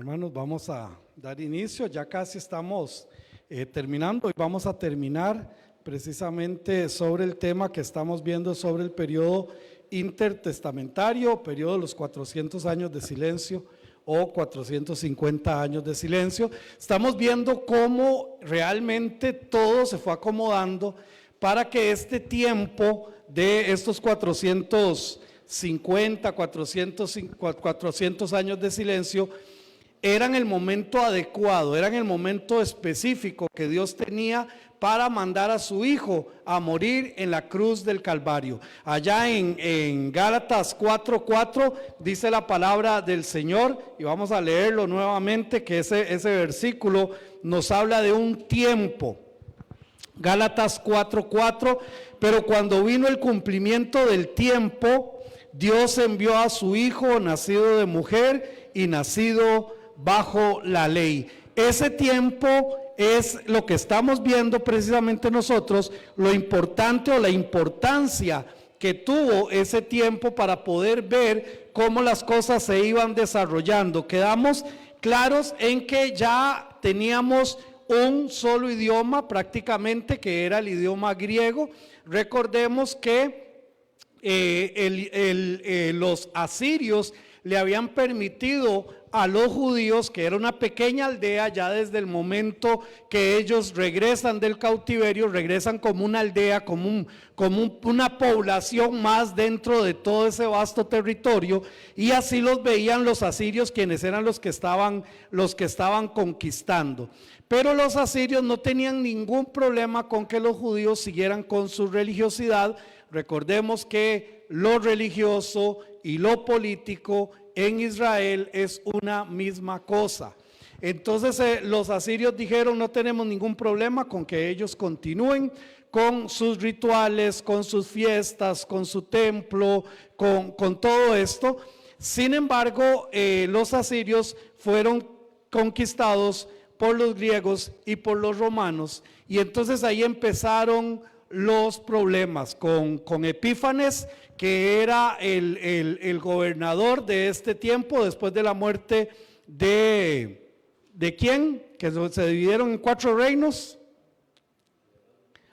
Hermanos, vamos a dar inicio, ya casi estamos terminando y vamos a terminar precisamente sobre el tema que estamos viendo sobre el periodo intertestamentario, periodo de los 400 años de silencio o 450 años de silencio. Estamos viendo cómo realmente todo se fue acomodando para que este tiempo de estos 450, 400 años de silencio eran el momento adecuado, eran el momento específico que Dios tenía para mandar a su Hijo a morir en la cruz del Calvario. Allá en Gálatas 4:4 dice la palabra del Señor, y vamos a leerlo nuevamente, que ese versículo nos habla de un tiempo. Gálatas 4:4, pero cuando vino el cumplimiento del tiempo, Dios envió a su Hijo, nacido de mujer y nacido bajo la ley. Ese tiempo es lo que estamos viendo precisamente nosotros, lo importante o la importancia que tuvo ese tiempo para poder ver cómo las cosas se iban desarrollando. Quedamos claros en que ya teníamos un solo idioma prácticamente, que era el idioma griego. Recordemos que los asirios le habían permitido a los judíos, que era una pequeña aldea, ya desde el momento que ellos regresan del cautiverio, regresan como una aldea, como una población más dentro de todo ese vasto territorio, y así los veían los asirios, quienes eran los que estaban conquistando. Pero los asirios no tenían ningún problema con que los judíos siguieran con su religiosidad. Recordemos que lo religioso y lo político en Israel es una misma cosa. Entonces los asirios dijeron: no tenemos ningún problema con que ellos continúen con sus rituales, con sus fiestas, con su templo, con todo esto. Sin embargo, los asirios fueron conquistados por los griegos y por los romanos, y entonces ahí empezaron los problemas con Epífanes, que era el gobernador de este tiempo después de la muerte de ¿quién? Que se dividieron en 4 reinos.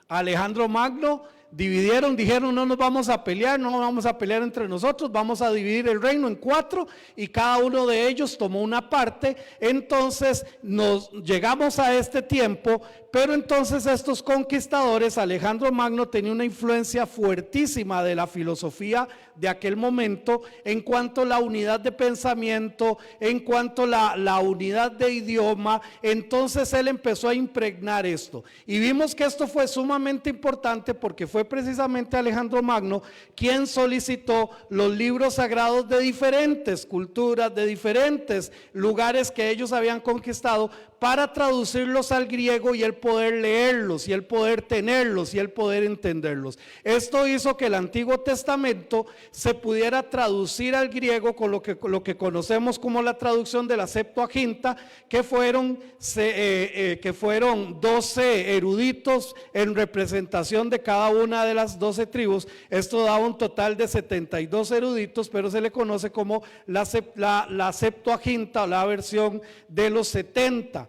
Alejandro Magno. Dividieron, dijeron: no nos vamos a pelear, no vamos a pelear entre nosotros, vamos a dividir el reino en 4, y cada uno de ellos tomó una parte. Entonces nos llegamos a este tiempo, pero entonces estos conquistadores, Alejandro Magno tenía una influencia fuertísima de la filosofía de aquel momento, en cuanto a la unidad de pensamiento, en cuanto a la unidad de idioma. Entonces él empezó a impregnar esto, y vimos que esto fue sumamente importante, porque fue precisamente Alejandro Magno quien solicitó los libros sagrados de diferentes culturas, de diferentes lugares que ellos habían conquistado, para traducirlos al griego y el poder leerlos, y el poder tenerlos, y el poder entenderlos. Esto hizo que el Antiguo Testamento se pudiera traducir al griego con lo que conocemos como la traducción de la Septuaginta, que fueron 12 eruditos en representación de cada una de las 12 tribus. Esto da un total de 72 eruditos, pero se le conoce como la Septuaginta, o la versión de los 70.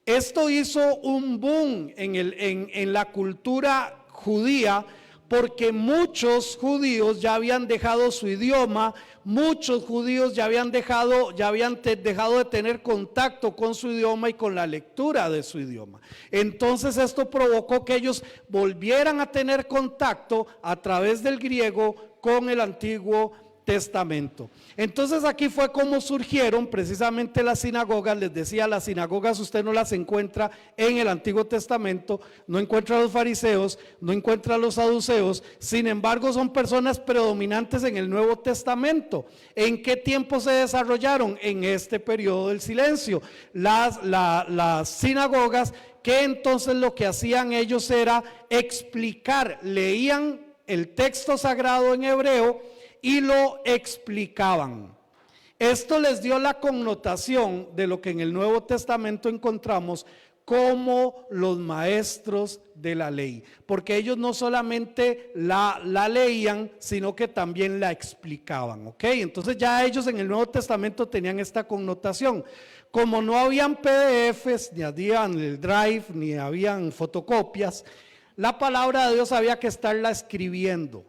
Esto hizo un boom en la cultura judía, porque muchos judíos ya habían dejado su idioma, muchos judíos ya habían dejado de tener contacto con su idioma y con la lectura de su idioma. Entonces esto provocó que ellos volvieran a tener contacto a través del griego con el Antiguo Testamento. Entonces aquí fue como surgieron precisamente las sinagogas. Les decía, las sinagogas usted no las encuentra en el Antiguo Testamento, no encuentra a los fariseos, no encuentra a los saduceos. Sin embargo, son personas predominantes en el Nuevo Testamento. ¿En qué tiempo se desarrollaron? En este periodo del silencio. Las sinagogas, que entonces lo que hacían ellos era explicar, leían el texto sagrado en hebreo y lo explicaban. Esto les dio la connotación de lo que en el Nuevo Testamento encontramos como los maestros de la ley, porque ellos no solamente la leían, sino que también la explicaban, ¿ok? Entonces ya ellos en el Nuevo Testamento tenían esta connotación. Como no habían PDFs, ni habían el Drive, ni habían fotocopias, la palabra de Dios había que estarla escribiendo.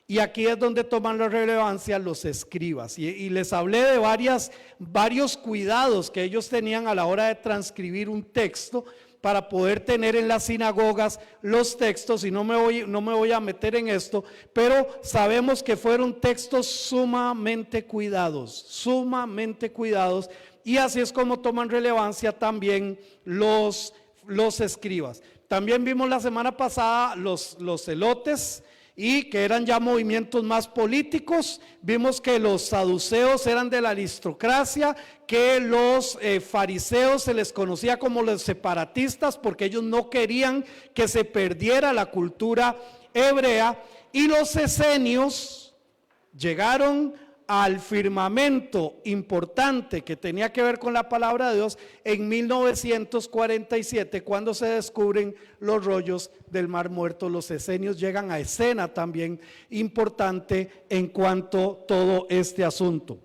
Y aquí es donde toman la relevancia los escribas. Y les hablé de varios cuidados que ellos tenían a la hora de transcribir un texto para poder tener en las sinagogas los textos, y no me voy a meter en esto, pero sabemos que fueron textos sumamente cuidados, y así es como toman relevancia también los escribas. También vimos la semana pasada los celotes, y que eran ya movimientos más políticos. Vimos que los saduceos eran de la aristocracia, que los fariseos se les conocía como los separatistas porque ellos no querían que se perdiera la cultura hebrea, y los esenios llegaron al firmamento importante que tenía que ver con la palabra de Dios en 1947, cuando se descubren los rollos del Mar Muerto. Los esenios llegan a escena también importante en cuanto a todo este asunto.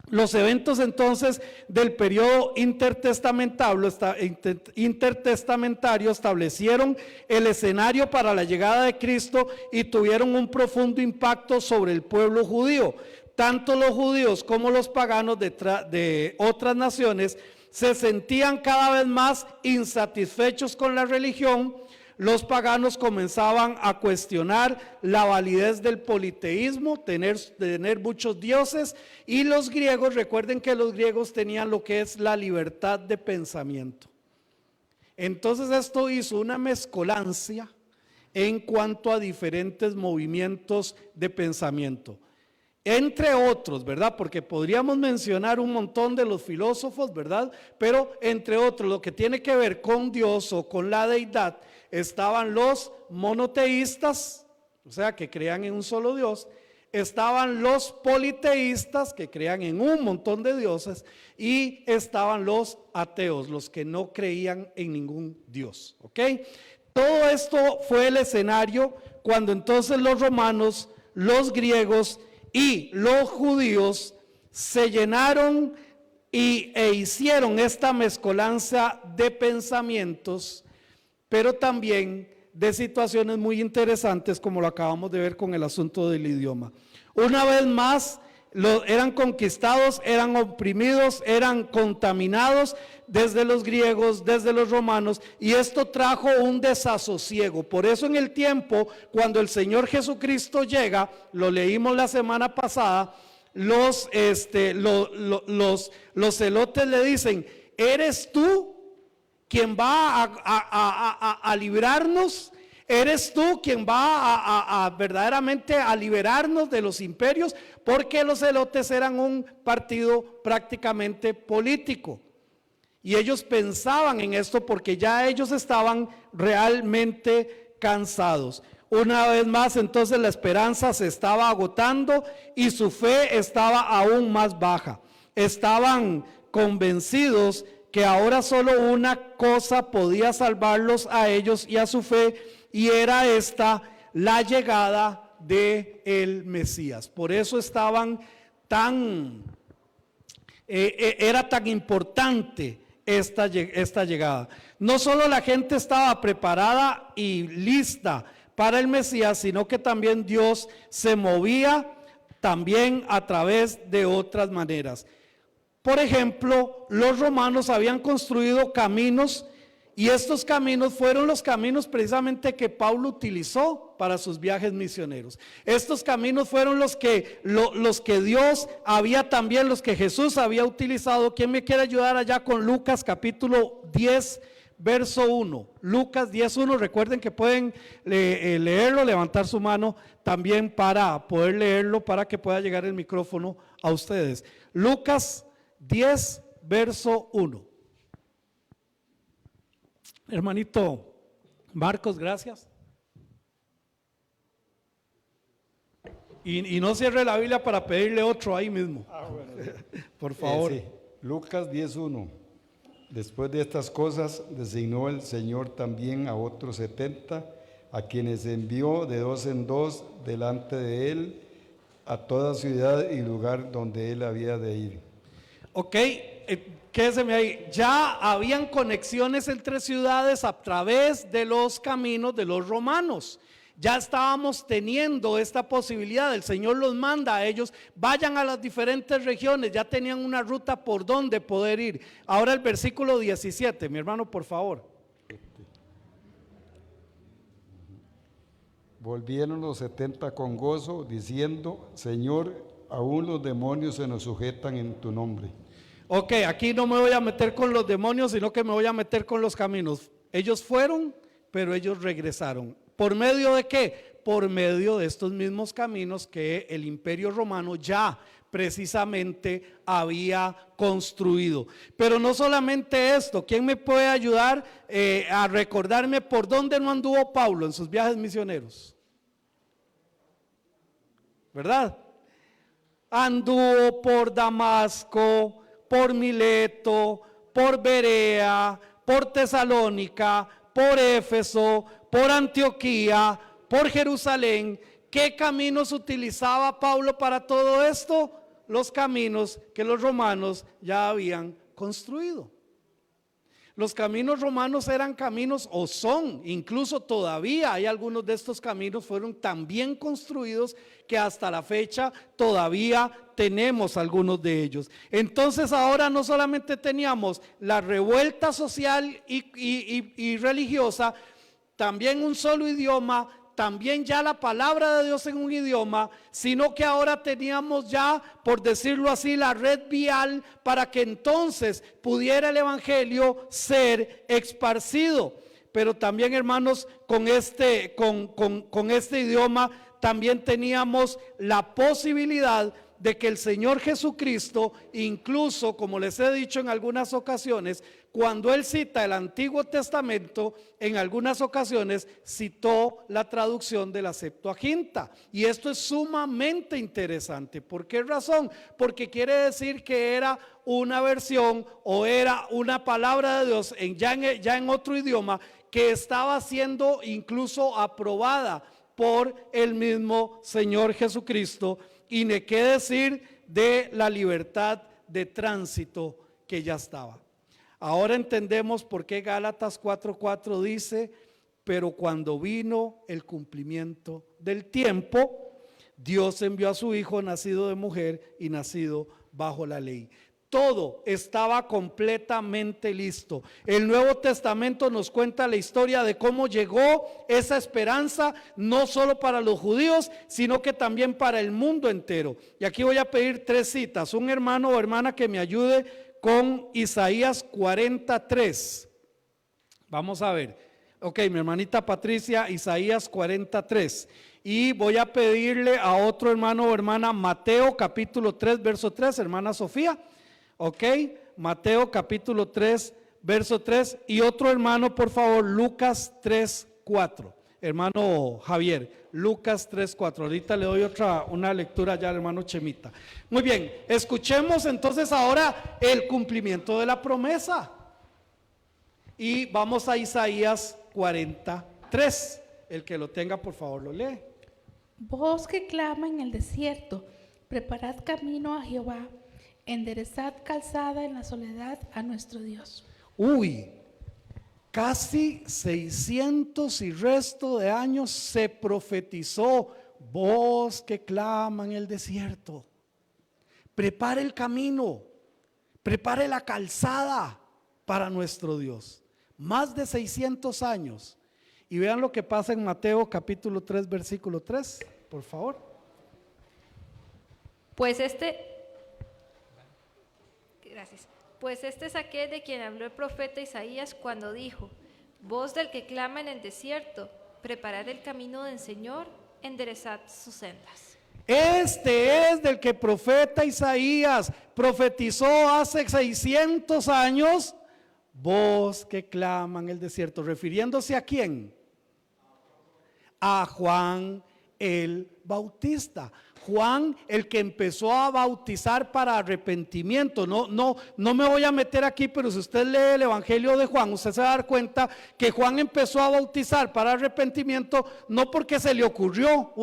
Los eventos entonces del periodo intertestamentario establecieron el escenario para la llegada de Cristo y tuvieron un profundo impacto sobre el pueblo judío. Tanto los judíos como los paganos de otras naciones se sentían cada vez más insatisfechos con la religión. Los paganos comenzaban a cuestionar la validez del politeísmo, tener muchos dioses, y los griegos, recuerden que los griegos tenían lo que es la libertad de pensamiento. Entonces esto hizo una mezcolancia en cuanto a diferentes movimientos de pensamiento. Entre otros, ¿verdad? Porque podríamos mencionar un montón de los filósofos, ¿verdad? Pero entre otros, lo que tiene que ver con Dios o con la deidad, estaban los monoteístas, o sea, que creían en un solo Dios. Estaban los politeístas, que creían en un montón de dioses. Y estaban los ateos, los que no creían en ningún Dios, ¿ok? Todo esto fue el escenario cuando entonces los romanos, los griegos y los judíos se llenaron e hicieron esta mezcolanza de pensamientos, pero también de situaciones muy interesantes, como lo acabamos de ver con el asunto del idioma. Una vez más, eran conquistados, eran oprimidos, eran contaminados desde los griegos, desde los romanos, y esto trajo un desasosiego. Por eso en el tiempo, cuando el Señor Jesucristo llega, lo leímos la semana pasada, los celotes le dicen: ¿eres tú quien va a librarnos? ¿Eres tú quien va verdaderamente a liberarnos de los imperios? Porque los celotes eran un partido prácticamente político, y ellos pensaban en esto porque ya ellos estaban realmente cansados. Una vez más, entonces la esperanza se estaba agotando y su fe estaba aún más baja. Estaban convencidos que ahora solo una cosa podía salvarlos a ellos y a su fe, y era esta, la llegada de el Mesías. Por eso estaban era tan importante esta llegada. No solo la gente estaba preparada y lista para el Mesías, sino que también Dios se movía también a través de otras maneras. Por ejemplo, los romanos habían construido caminos, y estos caminos fueron los caminos precisamente que Pablo utilizó para sus viajes misioneros. Estos caminos fueron los que Dios había también, los que Jesús había utilizado. ¿Quién me quiere ayudar allá con Lucas capítulo 10, verso 1? Lucas 10:1, recuerden que pueden leerlo, levantar su mano también para poder leerlo, para que pueda llegar el micrófono a ustedes. Lucas 10, verso 1. Hermanito Marcos, gracias. Y no cierre la Biblia para pedirle otro ahí mismo. Bueno. Por favor. Sí. Lucas 10:1. Después de estas cosas, designó el Señor también a otros 70, a quienes envió de dos en dos delante de él a toda ciudad y lugar donde él había de ir. Ok, quédeseme ahí. Ya habían conexiones entre ciudades a través de los caminos de los romanos. Ya estábamos teniendo esta posibilidad, el Señor los manda a ellos, vayan a las diferentes regiones, ya tenían una ruta por donde poder ir. Ahora el versículo 17, mi hermano, por favor. Volvieron los 70 con gozo, diciendo: Señor, aún los demonios se nos sujetan en tu nombre. Ok, aquí no me voy a meter con los demonios, sino que me voy a meter con los caminos. Ellos fueron, pero ellos regresaron. ¿Por medio de qué? Por medio de estos mismos caminos que el Imperio Romano ya precisamente había construido. Pero no solamente esto, ¿quién me puede ayudar a recordarme por dónde no anduvo Pablo en sus viajes misioneros? ¿Verdad? Anduvo por Damasco, por Mileto, por Berea, por Tesalónica, por Éfeso, por Antioquía, por Jerusalén. ¿Qué caminos utilizaba Pablo para todo esto? Los caminos que los romanos ya habían construido. Los caminos romanos eran caminos, o son, incluso todavía hay algunos de estos caminos fueron tan bien construidos que hasta la fecha todavía tenemos algunos de ellos. Entonces ahora no solamente teníamos la revuelta social y religiosa, también un solo idioma, también ya la palabra de Dios en un idioma, sino que ahora teníamos ya, por decirlo así, la red vial para que entonces pudiera el evangelio ser esparcido. Pero también, hermanos, con este idioma también teníamos la posibilidad de que el Señor Jesucristo, incluso como les he dicho en algunas ocasiones, cuando Él cita el Antiguo Testamento, en algunas ocasiones citó la traducción de la Septuaginta. Y esto es sumamente interesante. ¿Por qué razón? Porque quiere decir que era una versión o era una palabra de Dios ya en otro idioma que estaba siendo incluso aprobada por el mismo Señor Jesucristo. Y ni qué decir de la libertad de tránsito que ya estaba. Ahora entendemos por qué Gálatas 4:4 dice: pero cuando vino el cumplimiento del tiempo, Dios envió a su Hijo nacido de mujer y nacido bajo la ley. Todo estaba completamente listo. El Nuevo Testamento nos cuenta la historia de cómo llegó esa esperanza, no solo para los judíos, sino que también para el mundo entero. Y aquí voy a pedir 3 citas. Un hermano o hermana que me ayude con Isaías 43. Vamos a ver. Ok, mi hermanita Patricia, Isaías 43. Y voy a pedirle a otro hermano o hermana Mateo capítulo 3, verso 3, hermana Sofía. Ok, Mateo capítulo 3, verso 3. Y otro hermano, por favor, Lucas 3, 4. Hermano Javier, Lucas 3, 4. Ahorita le doy una lectura ya al hermano Chemita. Muy bien, escuchemos entonces ahora el cumplimiento de la promesa. Y vamos a Isaías 43. El que lo tenga, por favor, lo lee. Voz que clama en el desierto, preparad camino a Jehová, enderezad calzada en la soledad a nuestro Dios. Uy, casi 600 y resto de años se profetizó: voz que clama en el desierto, prepare el camino, prepare la calzada para nuestro Dios. Más de 600 años. Y vean lo que pasa en Mateo capítulo 3, versículo 3, por favor. Pues este es aquel de quien habló el profeta Isaías cuando dijo: voz del que clama en el desierto, preparad el camino del Señor, enderezad sus sendas. Este es del que el profeta Isaías profetizó hace 600 años, voz que clama en el desierto. ¿Refiriéndose a quién? A Juan el Bautista. Juan, el que empezó a bautizar para arrepentimiento. No me voy a meter aquí, pero si usted lee el Evangelio de Juan, usted se va a dar cuenta que Juan empezó a bautizar para arrepentimiento, no porque se le ocurrió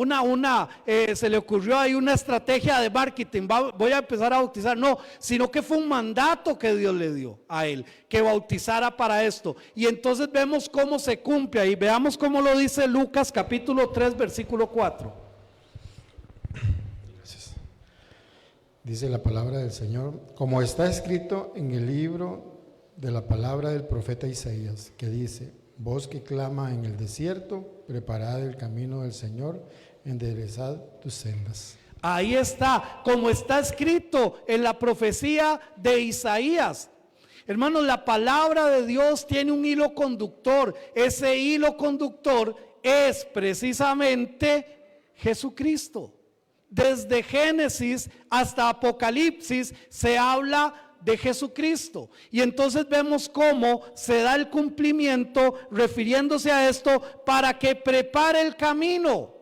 se le ocurrió ahí una estrategia de marketing, voy a empezar a bautizar, no, sino que fue un mandato que Dios le dio a él, que bautizara para esto. Y entonces vemos cómo se cumple ahí. Veamos cómo lo dice Lucas capítulo 3 versículo 4. Dice la palabra del Señor, como está escrito en el libro de la palabra del profeta Isaías, que dice: voz que clama en el desierto, preparad el camino del Señor, enderezad tus sendas. Ahí está, como está escrito en la profecía de Isaías. Hermanos, la palabra de Dios tiene un hilo conductor. Ese hilo conductor es precisamente Jesucristo. Desde Génesis hasta Apocalipsis se habla de Jesucristo. Y entonces vemos cómo se da el cumplimiento refiriéndose a esto para que prepare el camino,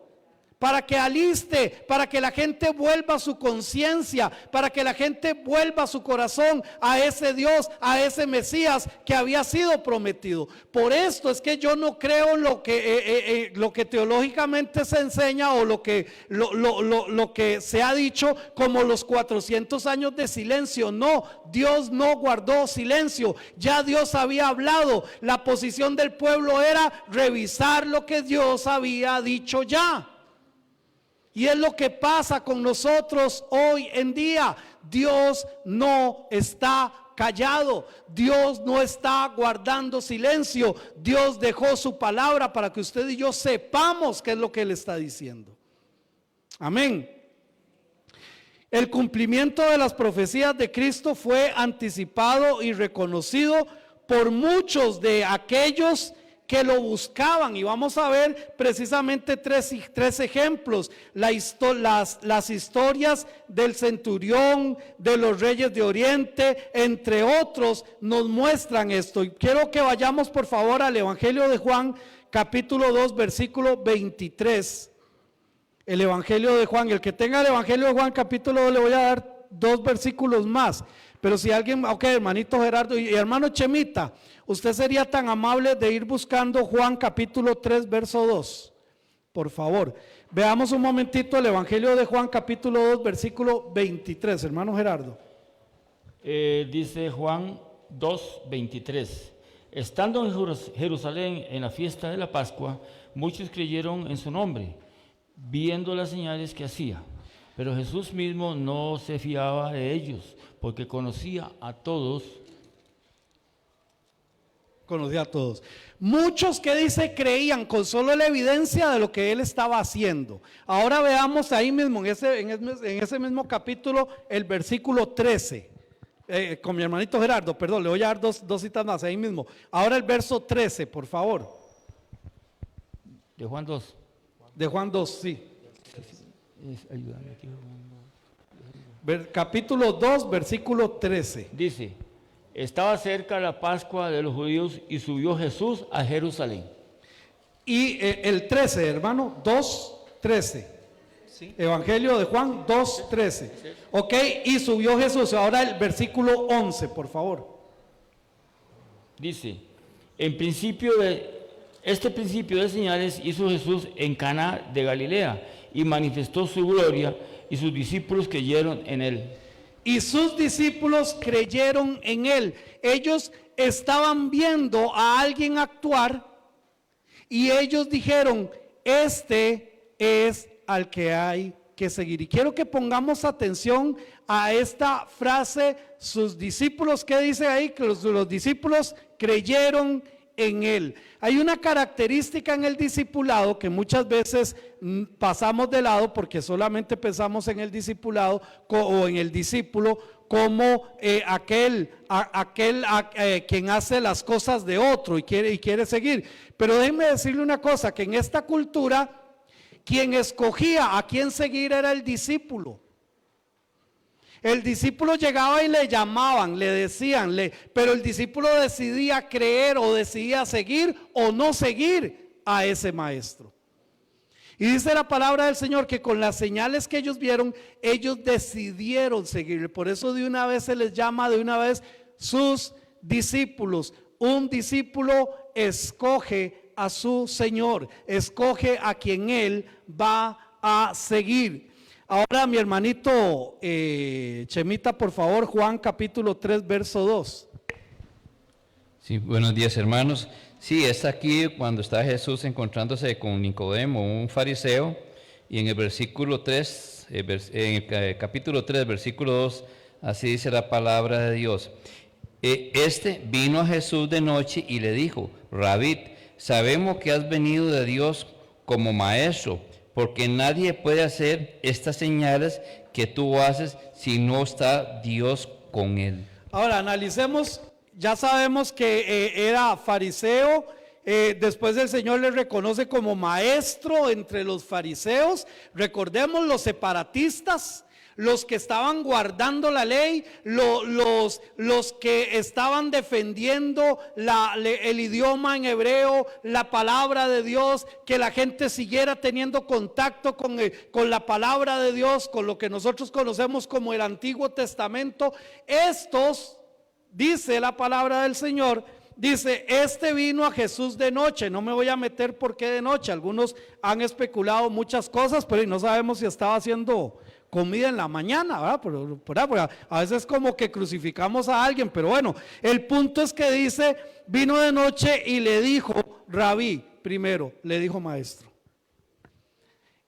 para que aliste, para que la gente vuelva a su conciencia, para que la gente vuelva a su corazón a ese Dios, a ese Mesías que había sido prometido. Por esto es que yo no creo lo que teológicamente se enseña o lo que se ha dicho como los 400 años de silencio. No, Dios no guardó silencio, ya Dios había hablado. La posición del pueblo era revisar lo que Dios había dicho ya. Y es lo que pasa con nosotros hoy en día. Dios no está callado, Dios no está guardando silencio. Dios dejó su palabra para que usted y yo sepamos qué es lo que Él está diciendo. Amén. El cumplimiento de las profecías de Cristo fue anticipado y reconocido por muchos de aquellos que lo buscaban, y vamos a ver precisamente tres ejemplos. Las historias del centurión, de los reyes de Oriente, entre otros, nos muestran esto. Y quiero que vayamos por favor al Evangelio de Juan capítulo 2 versículo 23. El Evangelio de Juan, el que tenga el Evangelio de Juan capítulo 2, le voy a dar 2 versículos más. Pero si alguien, ok, hermanito Gerardo y hermano Chemita, usted sería tan amable de ir buscando Juan capítulo 3 verso 2, por favor. Veamos un momentito el Evangelio de Juan capítulo 2 versículo 23, hermano Gerardo. Dice Juan 2, 23. Estando en Jerusalén en la fiesta de la Pascua, muchos creyeron en su nombre, viendo las señales que hacía. Pero Jesús mismo no se fiaba de ellos, porque conocía a todos. Conocía a todos. Muchos que dice creían con solo la evidencia de lo que Él estaba haciendo. Ahora veamos ahí mismo, en ese mismo capítulo, el versículo 13. Con mi hermanito Gerardo, perdón, le voy a dar dos citas más ahí mismo. Ahora el verso 13, por favor. De Juan 2. De Juan 2, sí. Ayúdame aquí. Capítulo 2, versículo 13. Dice: estaba cerca la Pascua de los judíos y subió Jesús a Jerusalén. Y el 13, hermano, 2, 13. ¿Sí? Evangelio de Juan 2, 13. Sí. Ok, y subió Jesús. Ahora el versículo 11, por favor. Dice: este principio de señales hizo Jesús en Caná de Galilea y manifestó su gloria, y sus discípulos creyeron en él. Y sus discípulos creyeron en él. Ellos estaban viendo a alguien actuar y ellos dijeron: este es al que hay que seguir. Y quiero que pongamos atención a esta frase, sus discípulos. ¿Qué dice ahí? Que los discípulos creyeron en él. Hay una característica en el discipulado que muchas veces pasamos de lado porque solamente pensamos en el discipulado o en el discípulo como aquel quien hace las cosas de otro y quiere seguir. Pero déjenme decirle una cosa, que en esta cultura quien escogía a quién seguir era el discípulo. El discípulo llegaba y le llamaban, le decían, pero el discípulo decidía creer o decidía seguir o no seguir a ese maestro. Y dice la palabra del Señor que con las señales que ellos vieron, ellos decidieron seguirle. Por eso de una vez se les llama de una vez sus discípulos. Un discípulo escoge a su Señor, escoge a quien él va a seguir. Ahora mi hermanito Chemita, por favor, Juan capítulo 3, verso 2. Sí, buenos días, hermanos. Sí, está aquí cuando está Jesús encontrándose con Nicodemo, un fariseo, y en el versículo 3, en el capítulo 3, versículo 2, así dice la palabra de Dios. Este vino a Jesús de noche y le dijo: Rabí, sabemos que has venido de Dios como maestro, porque nadie puede hacer estas señales que tú haces si no está Dios con él. Ahora analicemos. Ya sabemos que era fariseo, después el Señor le reconoce como maestro entre los fariseos. Recordemos los separatistas, los que estaban guardando la ley, los que estaban defendiendo el idioma en hebreo, la palabra de Dios, que la gente siguiera teniendo contacto con la palabra de Dios, con lo que nosotros conocemos como el Antiguo Testamento. Estos, dice la palabra del Señor, dice, este vino a Jesús de noche. No me voy a meter por qué de noche. Algunos han especulado muchas cosas, pero no sabemos si estaba haciendo comida en la mañana, ¿verdad? Pero a veces como que crucificamos a alguien, pero bueno, el punto es que dice, vino de noche y le dijo, Rabí, primero, le dijo maestro.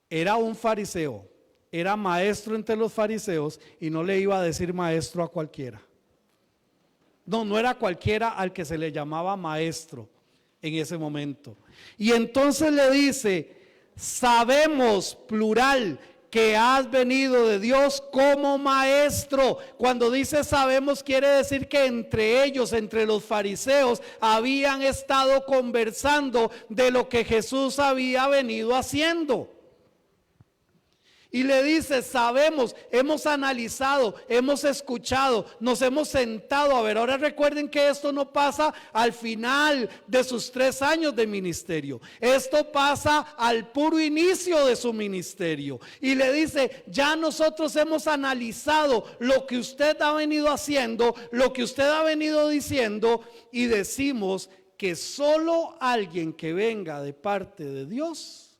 Era un fariseo, era maestro entre los fariseos y no le iba a decir maestro a cualquiera. No era cualquiera al que se le llamaba maestro en ese momento. Y entonces le dice, sabemos, plural, que has venido de Dios como maestro. Cuando dice sabemos, quiere decir que entre ellos, entre los fariseos, habían estado conversando de lo que Jesús había venido haciendo. Y le dice, sabemos, hemos analizado, hemos escuchado, nos hemos sentado a ver. Ahora recuerden que esto no pasa al final de sus 3 años de ministerio. Esto pasa al puro inicio de su ministerio. Y le dice, ya nosotros hemos analizado lo que usted ha venido haciendo, lo que usted ha venido diciendo, y decimos que solo alguien que venga de parte de Dios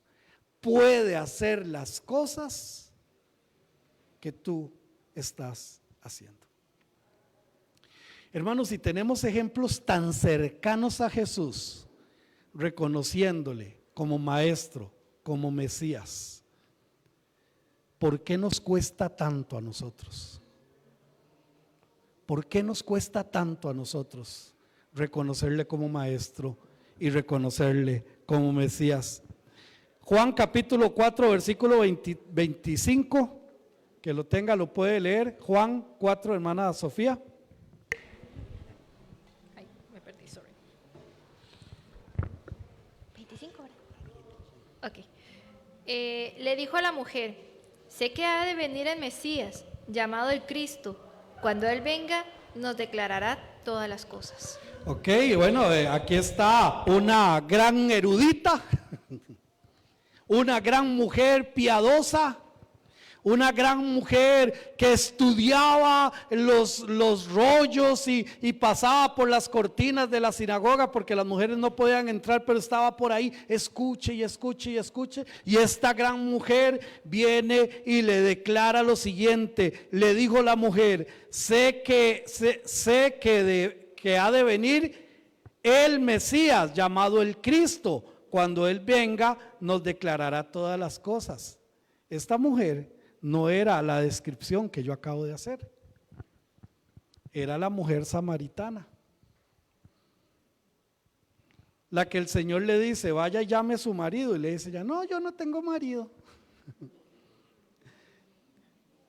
puede hacer las cosas que tú estás haciendo. Hermanos, si tenemos ejemplos tan cercanos a Jesús, reconociéndole como maestro, como Mesías, ¿por qué nos cuesta tanto a nosotros? ¿Por qué nos cuesta tanto a nosotros reconocerle como maestro y reconocerle como Mesías? Juan capítulo 4, versículo 25, que lo tenga, lo puede leer. Juan 4, hermana Sofía. Ay, me perdí, sorry. 25 horas. Ok. Le dijo a la mujer, sé que ha de venir el Mesías, llamado el Cristo. Cuando Él venga, nos declarará todas las cosas. Ok, bueno, aquí está una gran erudita. Una gran mujer piadosa, una gran mujer que estudiaba los rollos y pasaba por las cortinas de la sinagoga porque las mujeres no podían entrar, pero estaba por ahí, escuche y escuche y escuche. Y esta gran mujer viene y le declara lo siguiente, le dijo la mujer, sé que ha de venir el Mesías llamado el Cristo. Cuando Él venga, nos declarará todas las cosas. Esta mujer no era la descripción que yo acabo de hacer. Era la mujer samaritana, la que el Señor le dice, vaya y llame a su marido. Y le dice, ya no, yo no tengo marido.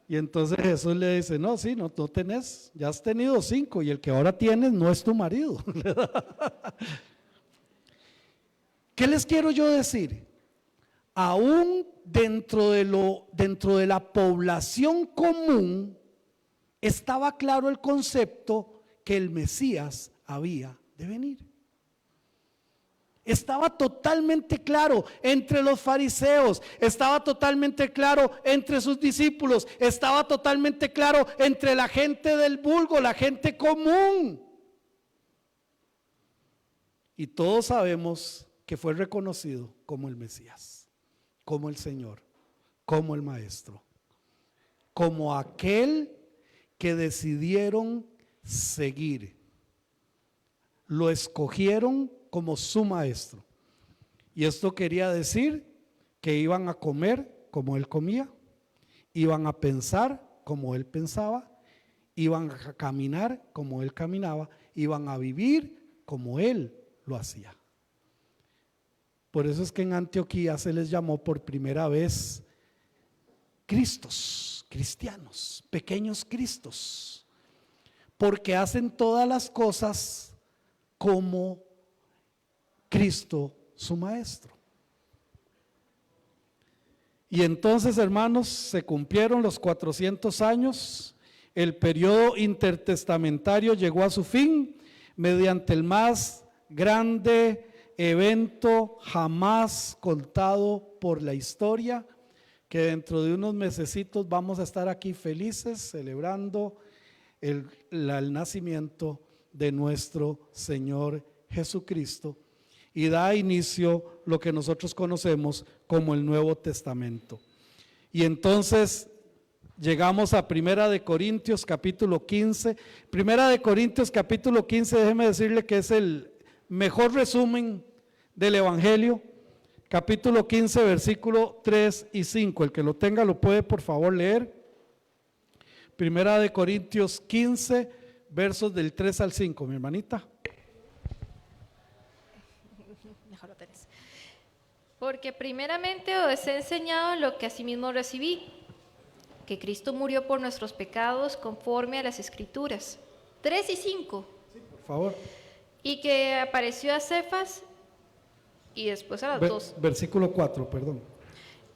Y entonces Jesús le dice, no, sí, no tenés, ya has tenido 5 y el que ahora tienes no es tu marido. ¿Qué les quiero yo decir? Aún dentro de la población común estaba claro el concepto que el Mesías había de venir. Estaba totalmente claro entre los fariseos, estaba totalmente claro entre sus discípulos, estaba totalmente claro entre la gente del vulgo, la gente común. Y todos sabemos que fue reconocido como el Mesías, como el Señor, como el Maestro, como aquel que decidieron seguir. Lo escogieron como su maestro. Y esto quería decir que iban a comer como él comía, iban a pensar como él pensaba, iban a caminar como él caminaba, iban a vivir como él lo hacía. Por eso es que en Antioquía se les llamó por primera vez Cristos, cristianos, pequeños Cristos, porque hacen todas las cosas como Cristo su maestro. Y entonces, hermanos, se cumplieron los 400 años, el periodo intertestamentario llegó a su fin mediante el más grande evento jamás contado por la historia, que dentro de unos mesecitos vamos a estar aquí felices celebrando el nacimiento de nuestro Señor Jesucristo, y da inicio lo que nosotros conocemos como el Nuevo Testamento. Y entonces llegamos a Primera de Corintios capítulo 15. Primera de Corintios capítulo 15, déjeme decirle que es el mejor resumen del Evangelio. Capítulo 15, versículo 3 y 5. El que lo tenga lo puede por favor leer. Primera de Corintios 15, versos del 3 al 5, mi hermanita. Mejor lo tenés. Porque primeramente os he enseñado lo que asimismo recibí, que Cristo murió por nuestros pecados conforme a las Escrituras. 3 y 5. Sí, por favor. Y que apareció a Cefas y después a las 2. Versículo 4, perdón.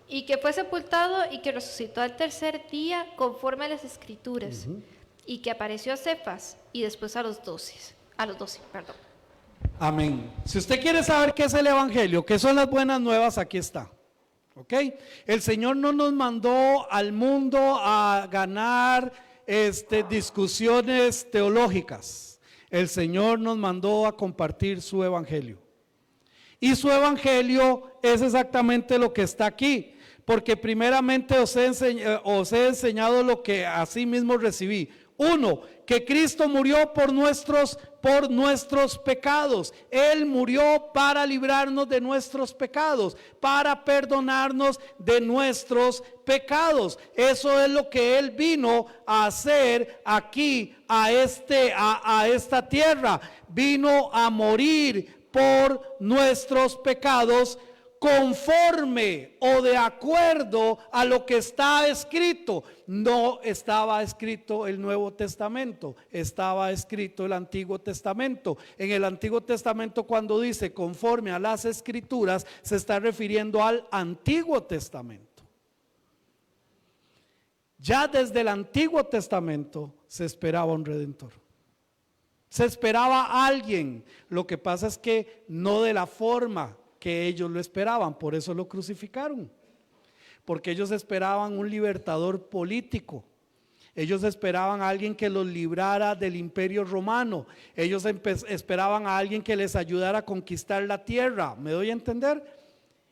Y que fue sepultado y que resucitó al tercer día conforme a las Escrituras. Y que apareció a Cefas y después a los 12. Perdón. Amén. Si usted quiere saber qué es el Evangelio, qué son las buenas nuevas, aquí está. ¿Ok? El Señor no nos mandó al mundo a ganar discusiones teológicas. El Señor nos mandó a compartir su Evangelio. Y su Evangelio es exactamente lo que está aquí. Porque primeramente os he enseñado lo que así mismo recibí. 1, que Cristo murió por nuestros pecados. Él murió para librarnos de nuestros pecados, para perdonarnos de nuestros pecados. Eso es lo que Él vino a hacer aquí, a esta tierra. Vino a morir por nuestros pecados, conforme o de acuerdo a lo que está escrito. No estaba escrito el Nuevo Testamento, estaba escrito el Antiguo Testamento. En el Antiguo Testamento, cuando dice conforme a las Escrituras, se está refiriendo al Antiguo Testamento. Ya desde el Antiguo Testamento se esperaba un Redentor. Se esperaba a alguien. Lo que pasa es que no de la forma que ellos lo esperaban, por eso lo crucificaron, porque ellos esperaban un libertador político, ellos esperaban a alguien que los librara del imperio romano, ellos esperaban a alguien que les ayudara a conquistar la tierra. ¿Me doy a entender?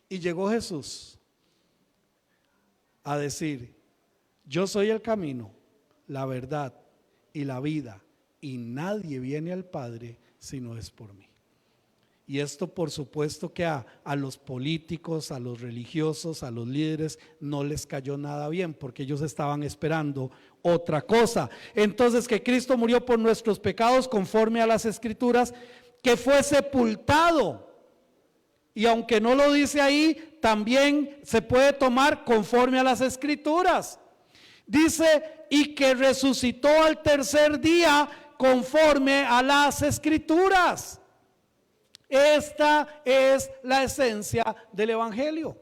Y llegó Jesús a decir: yo soy el camino, la verdad y la vida, y nadie viene al Padre si no es por mí. Y esto por supuesto que a los políticos, a los religiosos, a los líderes no les cayó nada bien, porque ellos estaban esperando otra cosa. Entonces, que Cristo murió por nuestros pecados conforme a las Escrituras, que fue sepultado, y aunque no lo dice ahí, también se puede tomar conforme a las Escrituras. Dice, y que resucitó al tercer día conforme a las Escrituras. Esta es la esencia del Evangelio.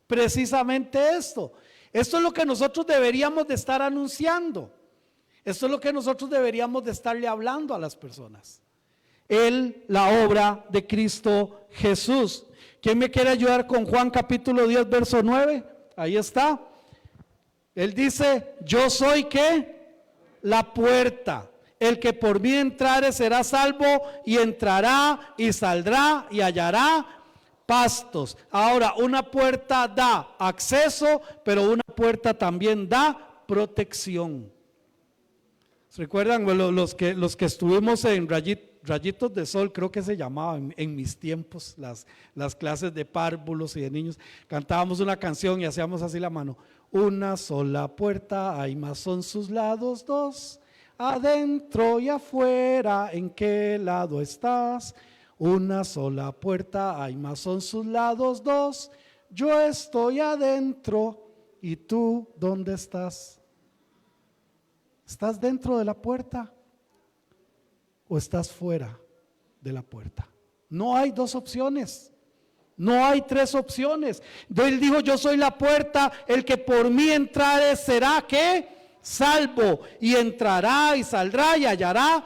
Precisamente esto. Esto es lo que nosotros deberíamos de estar anunciando. Esto es lo que nosotros deberíamos de estarle hablando a las personas. la obra de Cristo Jesús. ¿Quién me quiere ayudar con Juan capítulo 10, verso 9? Ahí está. Él dice, yo soy ¿qué? La puerta. El que por mí entrare será salvo, y entrará y saldrá y hallará pastos. Ahora, una puerta da acceso, pero una puerta también da protección. ¿Se recuerdan los que estuvimos en Rayitos de Sol? Creo que se llamaba en mis tiempos, las clases de párvulos y de niños. Cantábamos una canción y hacíamos así la mano. Una sola puerta hay, mas son sus lados dos. Adentro y afuera, ¿en qué lado estás? Una sola puerta hay, mas son sus lados dos. Yo estoy adentro, ¿y tú dónde estás? ¿Estás dentro de la puerta o estás fuera de la puerta? No hay dos opciones, no hay tres opciones. Él dijo, yo soy la puerta, el que por mí entrare será ¿qué? Salvo, y entrará y saldrá y hallará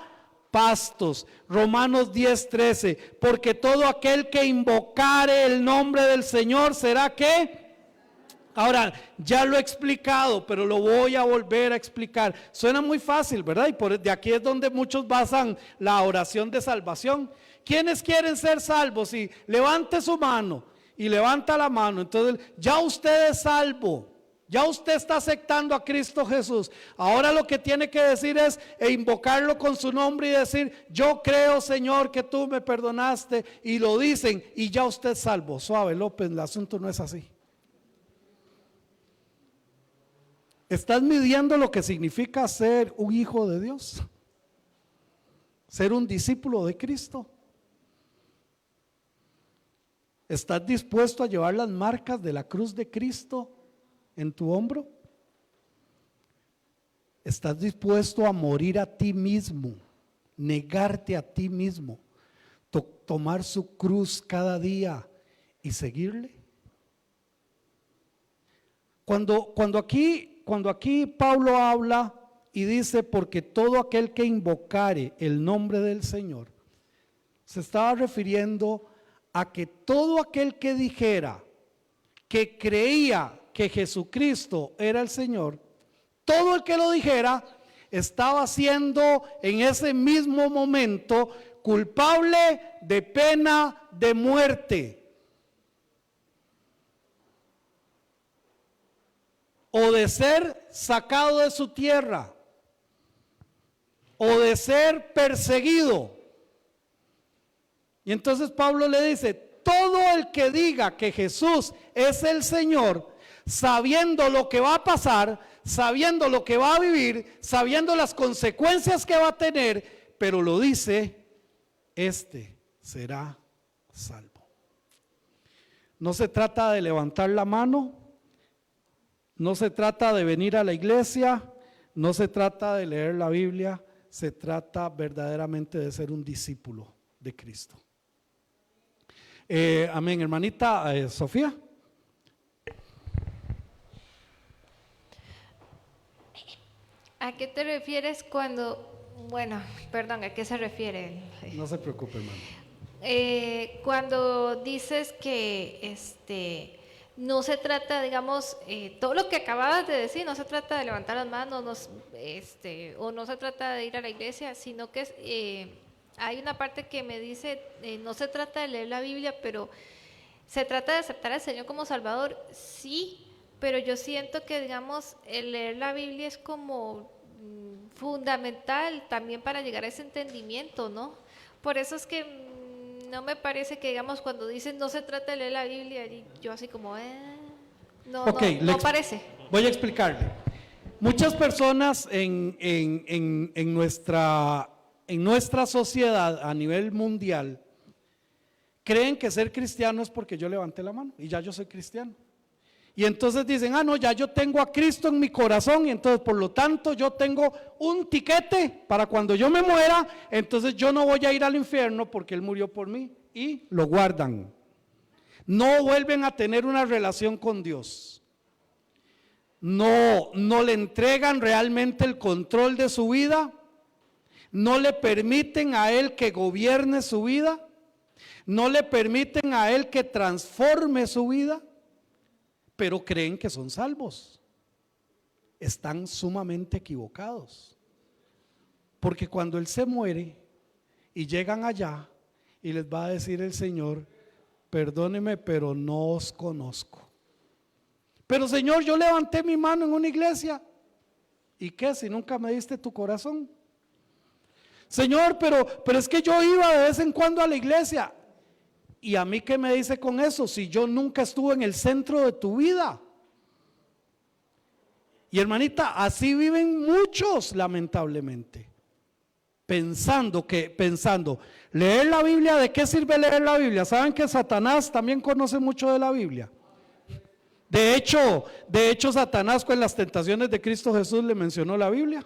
pastos. Romanos 10:13, porque todo aquel que invocare el nombre del Señor será ¿qué? Ahora, ya lo he explicado, pero lo voy a volver a explicar. Suena muy fácil, ¿verdad? Y de aquí es donde muchos basan la oración de salvación. ¿Quiénes quieren ser salvos? Y levante su mano, y levanta la mano. Entonces, ya usted es salvo. Ya usted está aceptando a Cristo Jesús. Ahora lo que tiene que decir es invocarlo con su nombre y decir, yo creo, Señor, que tú me perdonaste. Y lo dicen, y ya usted es salvo. Suave, López, el asunto no es así. ¿Estás midiendo lo que significa ser un hijo de Dios? Ser un discípulo de Cristo. ¿Estás dispuesto a llevar las marcas de la cruz de Cristo en tu hombro? ¿Estás dispuesto a morir a ti mismo, negarte a ti mismo, tomar su cruz cada día y seguirle? Cuando aquí Pablo habla y dice, porque todo aquel que invocare el nombre del Señor, se estaba refiriendo a que todo aquel que dijera que creía que Jesucristo era el Señor, todo el que lo dijera estaba siendo en ese mismo momento culpable de pena de muerte o de ser sacado de su tierra o de ser perseguido. Y entonces Pablo le dice, todo el que diga que Jesús es el Señor, sabiendo lo que va a pasar, sabiendo lo que va a vivir, sabiendo las consecuencias que va a tener, pero lo dice, este será salvo. No se trata de levantar la mano, no se trata de venir a la iglesia, no se trata de leer la Biblia, se trata verdaderamente de ser un discípulo de Cristo. Amén, hermanita Sofía. ¿A qué te refieres cuando, bueno, perdón, ¿a qué se refiere? No se preocupe, hermano. Cuando dices que no se trata, digamos, todo lo que acababas de decir, no se trata de levantar las manos, o no se trata de ir a la iglesia, sino que hay una parte que me dice, no se trata de leer la Biblia, pero se trata de aceptar al Señor como Salvador, sí, pero yo siento que, digamos, el leer la Biblia es como fundamental también para llegar a ese entendimiento, ¿no? Por eso es que no me parece que, digamos, cuando dicen no se trata de leer la Biblia, y yo así como, no parece. Voy a explicarle. Muchas personas en nuestra sociedad a nivel mundial creen que ser cristiano es porque yo levanté la mano y ya yo soy cristiano. Y entonces dicen, no, ya yo tengo a Cristo en mi corazón y entonces por lo tanto yo tengo un tiquete para cuando yo me muera, entonces yo no voy a ir al infierno porque Él murió por mí, y lo guardan. No vuelven a tener una relación con Dios. No le entregan realmente el control de su vida. no le permiten a Él que gobierne su vida, no le permiten a Él que transforme su vida, pero creen que son salvos. Están sumamente equivocados, porque cuando Él se muere y llegan allá y les va a decir el Señor: perdóneme, pero no os conozco. Pero Señor, yo levanté mi mano en una iglesia. ¿Y qué si nunca me diste tu corazón? Señor, pero es que yo iba de vez en cuando a la iglesia. ¿Y a mí qué me dice con eso si yo nunca estuve en el centro de tu vida? Y hermanita, así viven muchos, lamentablemente. Pensando, leer la Biblia, ¿de qué sirve leer la Biblia? ¿Saben que Satanás también conoce mucho de la Biblia? De hecho, Satanás con las tentaciones de Cristo Jesús le mencionó la Biblia.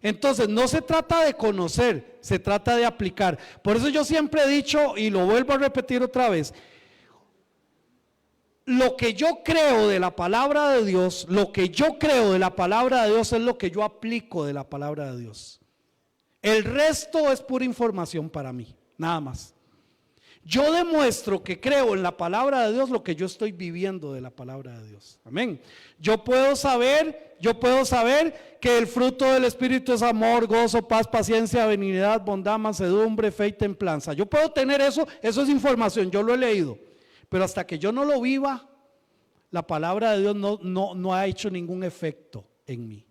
Entonces, no se trata de conocer, se trata de aplicar. Por eso yo siempre he dicho, y lo vuelvo a repetir otra vez, lo que yo creo de la palabra de Dios, lo que yo creo de la palabra de Dios es lo que yo aplico de la palabra de Dios. El resto es pura información para mí, nada más. Yo demuestro que creo en la palabra de Dios lo que yo estoy viviendo de la palabra de Dios. Amén. Yo puedo saber que el fruto del Espíritu es amor, gozo, paz, paciencia, benignidad, bondad, mansedumbre, fe y templanza. Yo puedo tener eso es información, yo lo he leído. Pero hasta que yo no lo viva, la palabra de Dios no ha hecho ningún efecto en mí.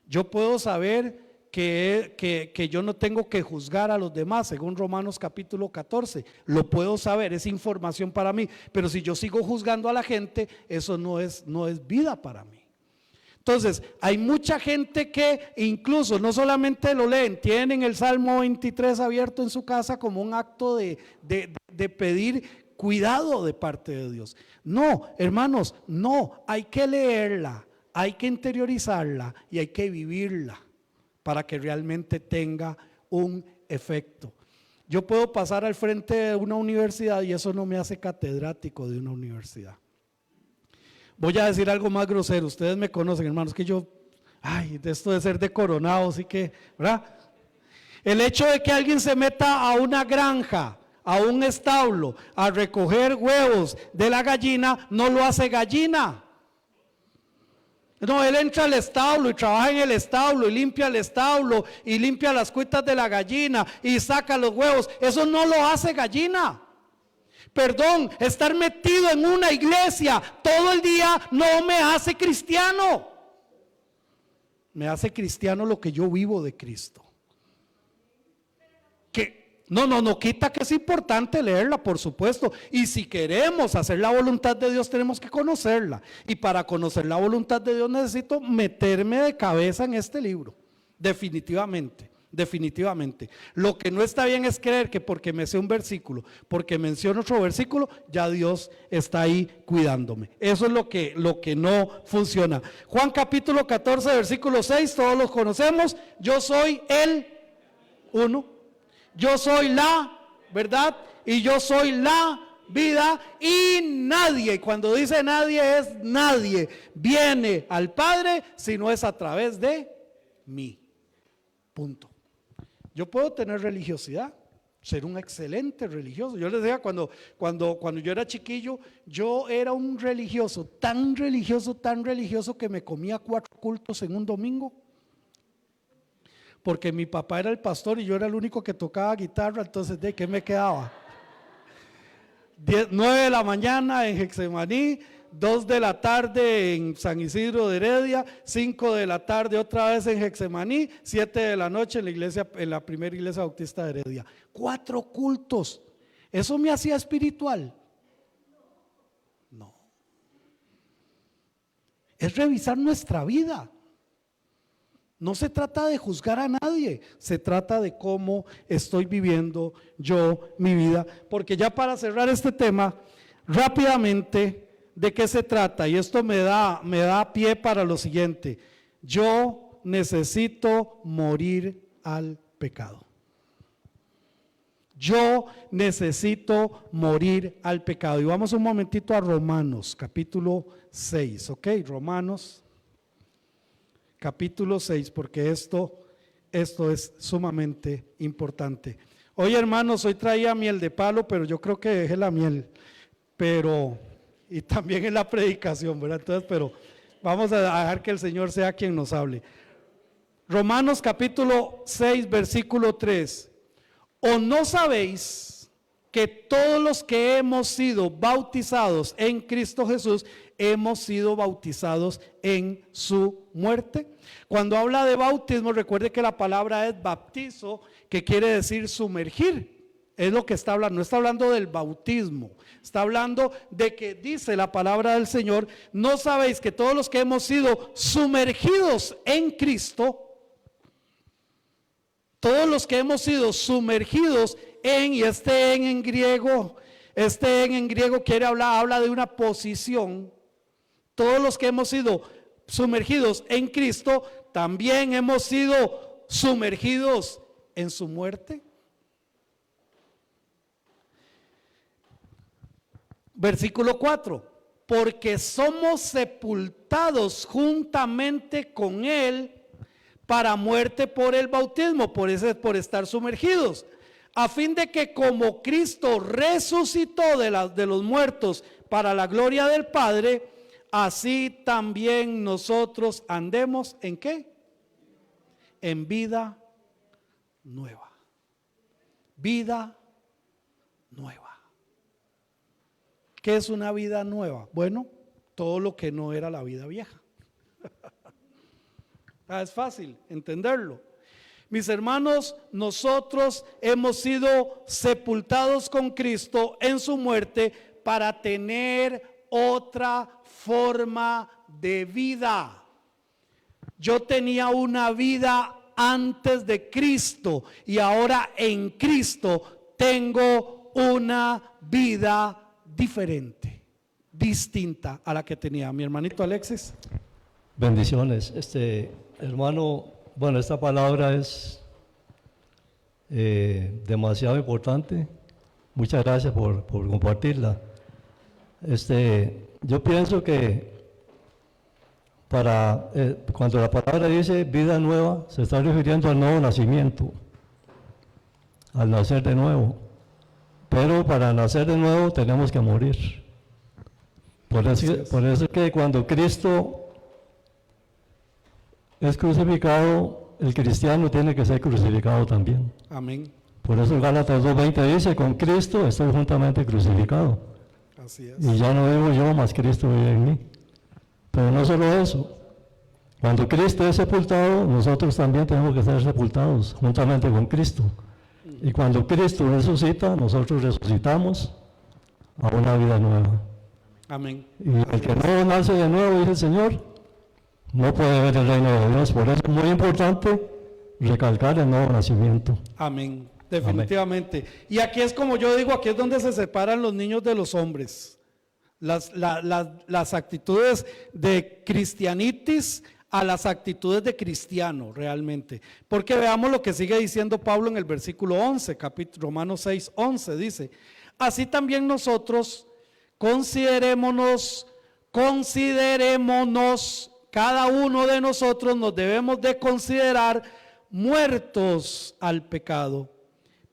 Yo puedo saber que yo no tengo que juzgar a los demás, según Romanos capítulo 14, lo puedo saber, es información para mí, pero si yo sigo juzgando a la gente, eso no es vida para mí. Entonces, hay mucha gente que incluso no solamente lo leen, tienen el Salmo 23 abierto en su casa como un acto de pedir cuidado de parte de Dios. No, hermanos, no, hay que leerla, hay que interiorizarla y hay que vivirla para que realmente tenga un efecto. Yo puedo pasar al frente de una universidad y eso no me hace catedrático de una universidad. Voy a decir algo más grosero, ustedes me conocen, hermanos, que yo, de esto de ser de Coronado, sí que, ¿verdad? El hecho de que alguien se meta a una granja, a un establo, a recoger huevos de la gallina, no lo hace gallina. No, él entra al establo y trabaja en el establo y limpia el establo y limpia las cuitas de la gallina y saca los huevos. Eso no lo hace gallina. Perdón, estar metido en una iglesia todo el día no me hace cristiano. Me hace cristiano lo que yo vivo de Cristo. No quita que es importante leerla, por supuesto, y si queremos hacer la voluntad de Dios tenemos que conocerla, y para conocer la voluntad de Dios necesito meterme de cabeza en este libro, definitivamente. Lo que no está bien es creer que porque me sé un versículo, porque menciono otro versículo, ya Dios está ahí cuidándome. Eso es lo que no funciona. Juan capítulo 14 versículo 6, todos los conocemos. Yo soy el uno. Yo soy la verdad y yo soy la vida, y nadie, cuando dice nadie es nadie, viene al Padre si no es a través de mí. Punto. Yo puedo tener religiosidad, ser un excelente religioso. Yo les decía, cuando yo era chiquillo, yo era un religioso, tan religioso que me comía 4 cultos en un domingo. Porque mi papá era el pastor y yo era el único que tocaba guitarra, entonces ¿de qué me quedaba? 9 de la mañana en Getsemaní, 2 de la tarde en San Isidro de Heredia, 5 de la tarde otra vez en Getsemaní, 7 de la noche en la primera iglesia bautista de Heredia. 4 cultos. ¿Eso me hacía espiritual? No. Es revisar nuestra vida. No se trata de juzgar a nadie, se trata de cómo estoy viviendo yo mi vida. Porque ya para cerrar este tema, rápidamente, ¿de qué se trata? Y esto me da pie para lo siguiente. Yo necesito morir al pecado. Yo necesito morir al pecado. Y vamos un momentito a Romanos, capítulo 6, ¿ok? Romanos capítulo 6, porque esto Esto es sumamente importante. Hoy, hermanos, hoy traía miel de palo, pero yo creo que dejé la miel, y también en la predicación, ¿verdad? Entonces, pero vamos a dejar que el Señor sea quien nos hable. Romanos capítulo 6, versículo 3. ¿O no sabéis que todos los que hemos sido bautizados en Cristo Jesús, hemos sido bautizados en su muerte? Cuando habla de bautismo, recuerde que la palabra es baptizo, que quiere decir sumergir. Es lo que está hablando, no está hablando del bautismo, está hablando de que dice la palabra del Señor: ¿no sabéis que todos los que hemos sido sumergidos en Cristo, todos los que hemos sido sumergidos en, y en griego, en griego habla de una posición, todos los que hemos sido sumergidos en Cristo, también hemos sido sumergidos en su muerte? Versículo 4, porque somos sepultados juntamente con Él para muerte por el bautismo, por estar sumergidos, a fin de que como Cristo resucitó de los muertos para la gloria del Padre, así también nosotros andemos ¿en qué? En vida nueva. Vida nueva. ¿Qué es una vida nueva? Bueno, todo lo que no era la vida vieja. Es fácil entenderlo. Mis hermanos, nosotros hemos sido sepultados con Cristo en su muerte para tener otra forma de vida. Yo tenía una vida antes de Cristo y ahora en Cristo tengo una vida diferente, distinta a la que tenía. Mi hermanito Alexis. Bendiciones. Hermano, bueno, esta palabra es demasiado importante. Muchas gracias por compartirla. Yo pienso que cuando la palabra dice vida nueva, se está refiriendo al nuevo nacimiento, al nacer de nuevo. Pero para nacer de nuevo tenemos que morir. Por eso es que cuando Cristo es crucificado, el cristiano tiene que ser crucificado también. Amén. Por eso Gálatas 2:20 dice: con Cristo estoy juntamente crucificado. Así es. Y ya no vivo yo, mas Cristo vive en mí. Pero no solo eso, cuando Cristo es sepultado, nosotros también tenemos que ser sepultados juntamente con Cristo. Y cuando Cristo resucita, nosotros resucitamos a una vida nueva. Amén. Y el que no nace de nuevo, dice el Señor, no puede ver el reino de Dios. Por eso es muy importante recalcar el nuevo nacimiento. Amén, definitivamente. Amén. Y aquí es como yo digo, aquí es donde se separan los niños de los hombres. Las actitudes de cristianitis a las actitudes de cristiano realmente. Porque veamos lo que sigue diciendo Pablo en el versículo 11, Romanos 6, 11, dice: así también nosotros considerémonos, cada uno de nosotros nos debemos de considerar muertos al pecado,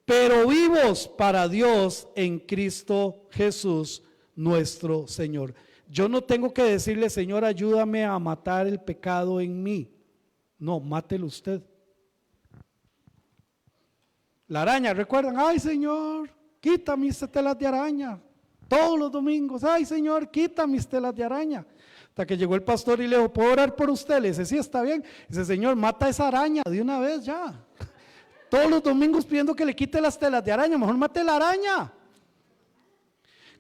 pero vivos para Dios en Cristo Jesús nuestro Señor. Yo no tengo que decirle: Señor, ayúdame a matar el pecado en mí. No, mátelo usted. La araña, ¿recuerdan? Ay, Señor, quita mis telas de araña. Todos los domingos, ay, Señor, quita mis telas de araña. Hasta que llegó el pastor y le dijo: ¿puedo orar por usted? Le dice: sí, está bien. Dice: Señor, mata esa araña de una vez ya. Todos los domingos pidiendo que le quite las telas de araña, mejor mate la araña.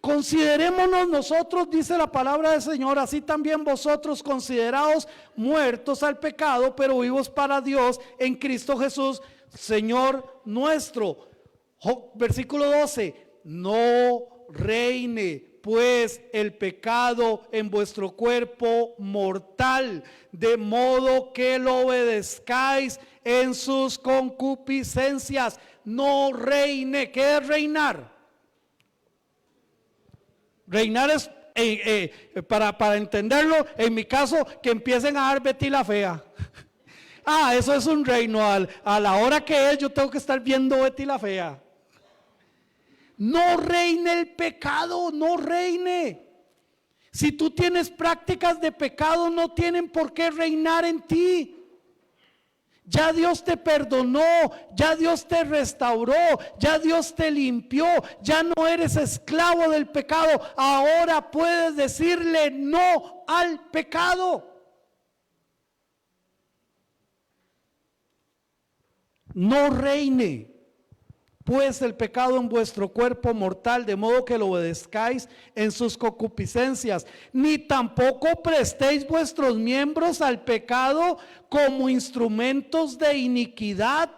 Considerémonos nosotros, dice la palabra del Señor, así también vosotros consideraos muertos al pecado, pero vivos para Dios en Cristo Jesús, Señor nuestro. Versículo 12, no reine pues el pecado en vuestro cuerpo mortal, de modo que lo obedezcáis en sus concupiscencias. No reine. ¿Qué es reinar? Reinar es, para entenderlo, en mi caso, que empiecen a dar Betty la fea. eso es un reino, a la hora que es yo tengo que estar viendo Betty la Fea. No reine el pecado, no reine. Si tú tienes prácticas de pecado, no tienen por qué reinar en ti. Ya Dios te perdonó, ya Dios te restauró, ya Dios te limpió, ya no eres esclavo del pecado. Ahora puedes decirle no al pecado. No reine pues el pecado en vuestro cuerpo mortal, de modo que lo obedezcáis en sus concupiscencias, ni tampoco prestéis vuestros miembros al pecado como instrumentos de iniquidad,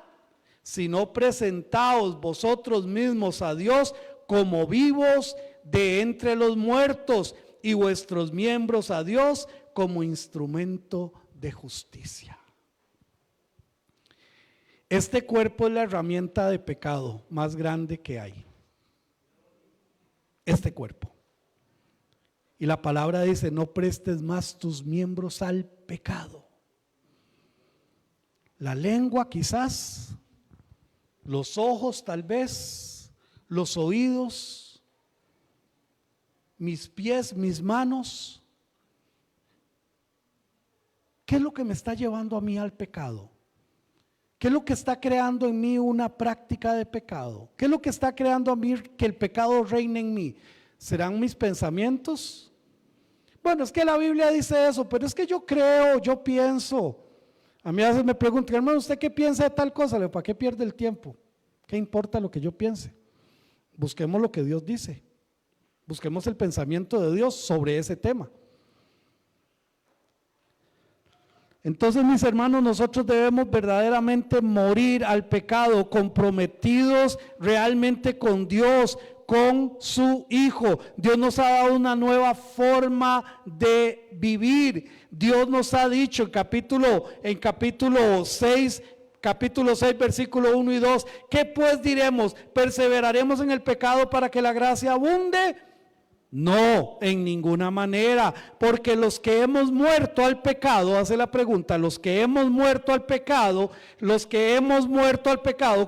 sino presentaos vosotros mismos a Dios como vivos de entre los muertos, y vuestros miembros a Dios como instrumento de justicia. Este cuerpo es la herramienta de pecado más grande que hay. Este cuerpo. Y la palabra dice, no prestes más tus miembros al pecado. La lengua quizás, los ojos tal vez, los oídos, mis pies, mis manos. ¿Qué es lo que me está llevando a mí al pecado? ¿Qué es lo que está creando en mí una práctica de pecado? ¿Qué es lo que está creando a mí que el pecado reine en mí? ¿Serán mis pensamientos? Bueno, es que la Biblia dice eso, pero es que yo creo, yo pienso. A mí a veces me preguntan, hermano, ¿usted qué piensa de tal cosa? Le digo, ¿para qué pierde el tiempo? ¿Qué importa lo que yo piense? Busquemos lo que Dios dice. Busquemos el pensamiento de Dios sobre ese tema. Entonces, mis hermanos, nosotros debemos verdaderamente morir al pecado, comprometidos realmente con Dios, con su Hijo. Dios nos ha dado una nueva forma de vivir. Dios nos ha dicho en capítulo 6, versículo 1 y 2, ¿qué pues diremos? ¿Perseveraremos en el pecado para que la gracia abunde? No, en ninguna manera, porque los que hemos muerto al pecado, hace la pregunta, los que hemos muerto al pecado,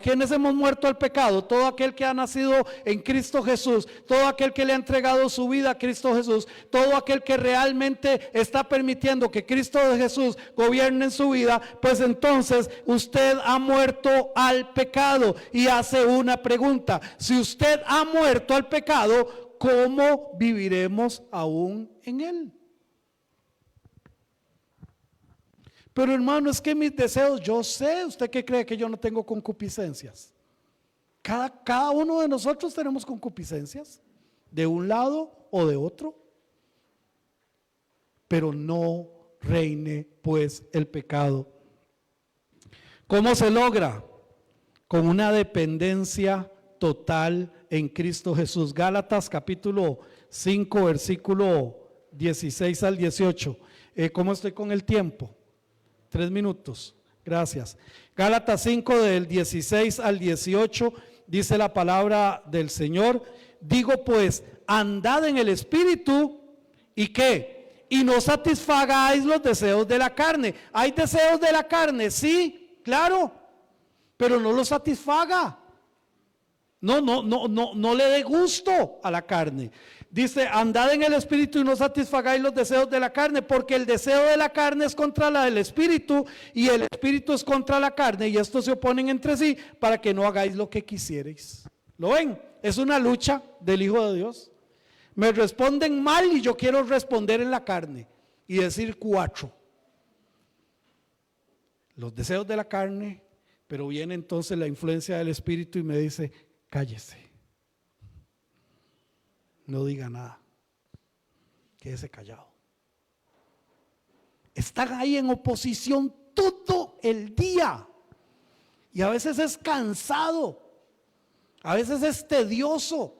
¿quiénes hemos muerto al pecado? Todo aquel que ha nacido en Cristo Jesús, todo aquel que le ha entregado su vida a Cristo Jesús, todo aquel que realmente está permitiendo que Cristo Jesús gobierne en su vida, pues entonces usted ha muerto al pecado. Y hace una pregunta, si usted ha muerto al pecado, ¿cómo viviremos aún en él? Pero hermano, es que mis deseos, yo sé, ¿usted qué cree que yo no tengo concupiscencias? Cada uno de nosotros tenemos concupiscencias, de un lado o de otro. Pero no reine pues el pecado. ¿Cómo se logra? Con una dependencia total en Cristo Jesús. Gálatas capítulo 5 versículo 16 al 18. ¿Cómo estoy con el tiempo? 3 minutos, gracias. Gálatas 5 del 16 al 18 dice la palabra del Señor. Digo pues, andad en el Espíritu, ¿y qué? Y no satisfagáis los deseos de la carne. ¿Hay deseos de la carne? Sí, claro, pero no los satisfaga. No le dé gusto a la carne. Dice, andad en el Espíritu y no satisfagáis los deseos de la carne, porque el deseo de la carne es contra la del Espíritu y el Espíritu es contra la carne, y estos se oponen entre sí para que no hagáis lo que quisierais. ¿Lo ven? Es una lucha del Hijo de Dios. Me responden mal y yo quiero responder en la carne y decir 4. Los deseos de la carne, pero viene entonces la influencia del Espíritu y me dice, cállese, no diga nada, quédese callado. Están ahí en oposición todo el día y a veces es cansado, a veces es tedioso,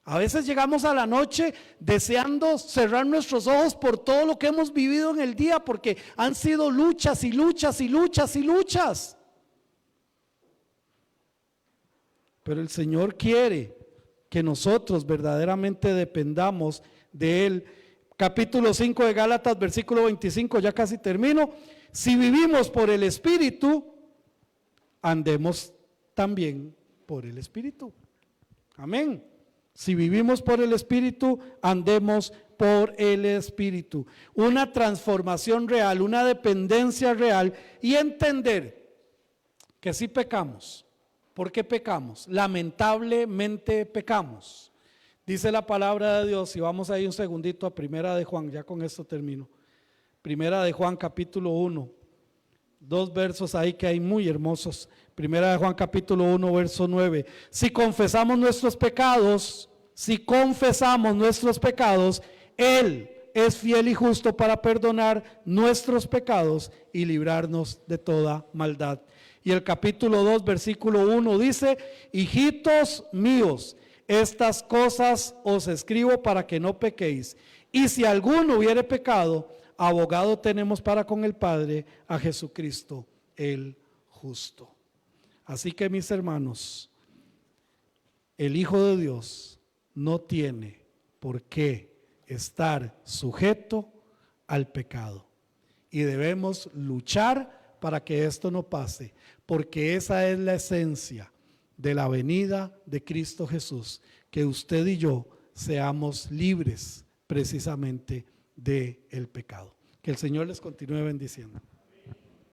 a veces llegamos a la noche deseando cerrar nuestros ojos por todo lo que hemos vivido en el día, porque han sido luchas y luchas y luchas y luchas. Pero el Señor quiere que nosotros verdaderamente dependamos de Él. Capítulo 5 de Gálatas, versículo 25, ya casi termino. si vivimos por el Espíritu, andemos también por el Espíritu. Amén. Si vivimos por el Espíritu, andemos por el Espíritu. Una transformación real, una dependencia real y entender que sí pecamos. ¿Por qué pecamos? Lamentablemente pecamos. Dice la palabra de Dios, y vamos ahí un segundito a Primera de Juan, ya con esto termino. Primera de Juan capítulo 1, 2 versos ahí que hay muy hermosos. Primera de Juan capítulo 1 verso 9. Si confesamos nuestros pecados, Él es fiel y justo para perdonar nuestros pecados y librarnos de toda maldad. Y el capítulo 2 versículo 1 dice: hijitos míos, estas cosas os escribo para que no pequéis. Y si alguno hubiere pecado, abogado tenemos para con el Padre, a Jesucristo el justo. Así que, mis hermanos, el Hijo de Dios no tiene por qué estar sujeto al pecado. Y debemos luchar para que esto no pase, porque esa es la esencia de la venida de Cristo Jesús, que usted y yo seamos libres precisamente del pecado. Que el Señor les continúe bendiciendo.